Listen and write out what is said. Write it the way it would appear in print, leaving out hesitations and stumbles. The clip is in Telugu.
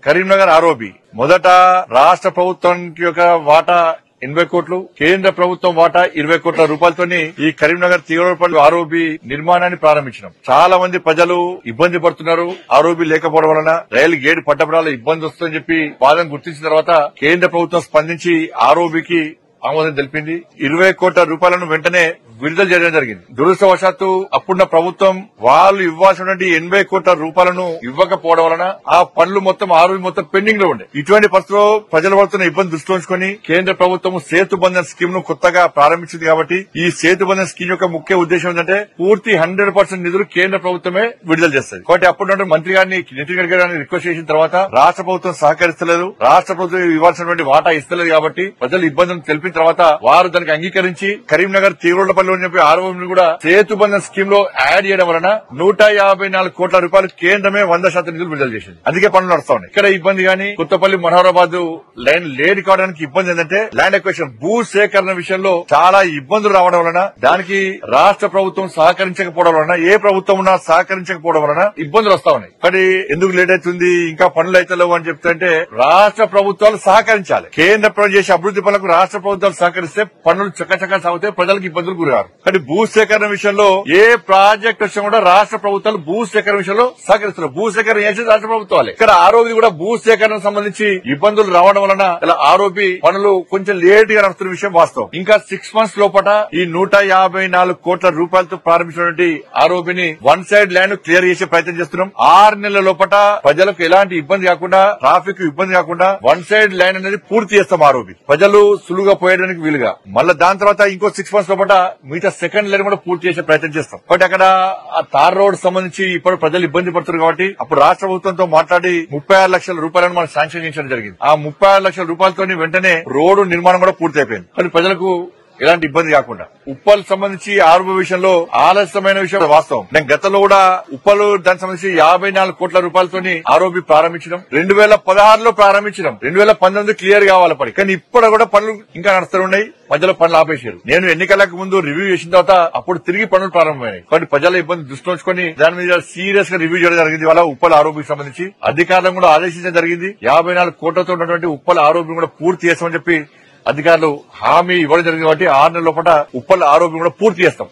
కరీంనగర్ ఆర్ఓబి మొదట రాష్ట్ర ప్రభుత్వానికి యొక్క వాటా 80 కోట్లు, కేంద్ర ప్రభుత్వం వాటా 20 కోట్ల రూపాయలతోని ఈ కరీంనగర్ తీవ్రపల్లి ఆర్ఓబి నిర్మాణాన్ని ప్రారంభించినాం. చాలా మంది ప్రజలు ఇబ్బంది పడుతున్నారు. ఆర్ఓబి లేకపోవడం వలన రైలు గేటు పట్టబడాల ఇబ్బంది వస్తుందని చెప్పి బాధను గుర్తించిన తర్వాత కేంద్ర ప్రభుత్వం స్పందించి ఆర్ఓబికి ఆమోదం తెలిపింది. 20 కోట్ల రూపాయలను వెంటనే విడుదల చేయడం జరిగింది. దురదృష్టవశాత్తు అప్పుడున్న ప్రభుత్వం వాళ్ళు ఇవ్వాల్సినటువంటి 80 కోట్ల రూపాయలను ఇవ్వకపోవడం వలన ఆ పనులు మొత్తం ఆర్ఓబి మొత్తం పెండింగ్ లో ఉండే. ఇటువంటి పరిస్థితుల్లో ప్రజలు పడుతున్న ఇబ్బంది దృష్టి ఉంచుకొని కేంద్ర ప్రభుత్వం సేతుబంధన్ స్కీమ్ ను కొత్తగా ప్రారంభించింది. కాబట్టి ఈ సేతుబంధన్ స్కీమ్ యొక్క ముఖ్య ఉద్దేశం ఏంటంటే పూర్తి 100% నిధులు కేంద్ర ప్రభుత్వమే విడుదల చేస్తుంది. కాబట్టి అప్పుడు మంత్రి గారిని నితిన్ గడ్కరీ గారిని రిక్వెస్ట్ చేసిన తర్వాత రాష్ట్ర ప్రభుత్వం సహకరిస్తలేదు, రాష్ట్ర ప్రభుత్వం ఇవ్వాల్సినటువంటి వాటా ఇస్తలేదు. కాబట్టి ప్రజలు ఇబ్బందులు తెలిపిన తర్వాత వారు దానికి అంగీకరించి కరీంనగర్ తీవ్రపల్లి అని చెప్పి ఆర్ఓబి కూడా సేతుబంధన్ స్కీమ్ లో యాడ్ చేయడం వలన 154 కోట్ల రూపాయలు కేంద్రమే 100% నిధులు విడుదల చేసింది. అందుకే పనులు నడుస్తా ఉన్నాయి. ఇక్కడ ఇబ్బంది గానీ కొత్తపల్లి మనోహరాబాద్ లైన్ లేట్ కావడానికి ఇబ్బంది ఏంటంటే ల్యాండ్ ఎక్వేషన్ భూ సేకరణ విషయంలో చాలా ఇబ్బందులు రావడం వలన దానికి రాష్ట్ర ప్రభుత్వం సహకరించకపోవడం వలన ఏ ప్రభుత్వం ఉన్నా సహకరించకపోవడం వలన ఇబ్బందులు వస్తా ఉన్నాయి. కానీ ఎందుకు లేట్ అవుతుంది ఇంకా పనులు అయితే లేవు అని చెప్తుంటే రాష్ట్ర ప్రభుత్వాలు సహకరించాలి. కేంద్ర ప్రభుత్వం చేసే అభివృద్ధి పనులకు రాష్ట్ర ప్రభుత్వాలు సహకరిస్తే పనులు చక్కచక్క సాగితే ప్రజలకు ఇబ్బందులు గురగారు. కానీ భూ సేకరణ విషయంలో ఏ ప్రాజెక్ట్ వచ్చినా కూడా రాష్ట్ర ప్రభుత్వాలు భూ సేకరణ విషయంలో సహకరిస్తున్నారు. భూ సేకరణ చేసేది రాష్ట్ర ప్రభుత్వాలే. ఇక్కడ ఆర్ఓబి కూడా భూ సేకరణకు సంబంధించి ఇబ్బందులు రావడం వలన ఇలా ఆర్ఓబి పనులు కొంచెం లేట్ గా నడుస్తున్న విషయం వాస్తవం. ఇంకా 6 months లోపల ఈ 154 కోట్ల రూపాయలతో ప్రారంభించినటువంటి ఆర్ఓబిని వన్ సైడ్ ల్యాండ్ క్లియర్ చేసే ప్రయత్నం చేస్తున్నాం. 6 నెలల లోపల ప్రజలకు ఎలాంటి ఇబ్బంది కాకుండా ట్రాఫిక్ ఇబ్బంది కాకుండా వన్ సైడ్ ల్యాండ్ అనేది పూర్తి చేస్తాం. ఆర్ఓబి ప్రజలు సులువుగా పోయడానికి వీలుగా మళ్ళీ దాని తర్వాత ఇంకో 6 months లోపల మిగతా సెకండ్ లైన్ కూడా పూర్తి చేసే ప్రయత్నం చేస్తాం. కాబట్టి అక్కడ ఆ తార్ రోడ్ సంబంధించి ఇప్పుడు ప్రజలు ఇబ్బంది పడుతున్నారు. కాబట్టి అప్పుడు రాష్ట్ర ప్రభుత్వంతో మాట్లాడి 36 లక్షల రూపాయలను మనం శాంక్షన్ చేయించడం జరిగింది. ఆ 36 లక్షల రూపాయలతో వెంటనే రోడ్డు నిర్మాణం కూడా పూర్తి అయిపోయింది. కానీ ప్రజలకు ఎలాంటి ఇబ్బంది కాకుండా ఉప్పల్ సంబంధించి ఆర్ఓబి విషయంలో ఆలస్యమైన విషయం వాస్తవం. నేను గతంలో కూడా ఉప్పల్ దానికి సంబంధించి 54 కోట్ల రూపాయలతోని ఆర్ఓబి ప్రారంభించడం 2016లో ప్రారంభించడం 2019 క్లియర్ కావాలి పడి. కానీ ఇప్పుడు కూడా పనులు ఇంకా నడుస్తూ ఉన్నాయి. మధ్యలో పనులు ఆపేశారు. నేను ఎన్నికలకు ముందు రివ్యూ చేసిన తర్వాత అప్పుడు తిరిగి పనులు ప్రారంభమైనాయి. కాబట్టి ప్రజల ఇబ్బంది దృష్టి ఉంచుకొని దాని మీద సీరియస్ గా రివ్యూ చేయడం జరిగింది. వాళ్ళ ఉప్పల్ ఆర్ఓబికి సంబంధించి అధికారులను కూడా ఆదేశించడం జరిగింది. 54 కోట్లతో ఉన్నటువంటి ఉప్పల్ ఆర్ఓబిని కూడా పూర్తి చేస్తామని చెప్పి అధికారులు హామీ ఇవ్వడం జరిగింది. కాబట్టి 6 నెలల లోపల ఉప్పల్ ఆర్ఓబి కూడా పూర్తి చేస్తాం.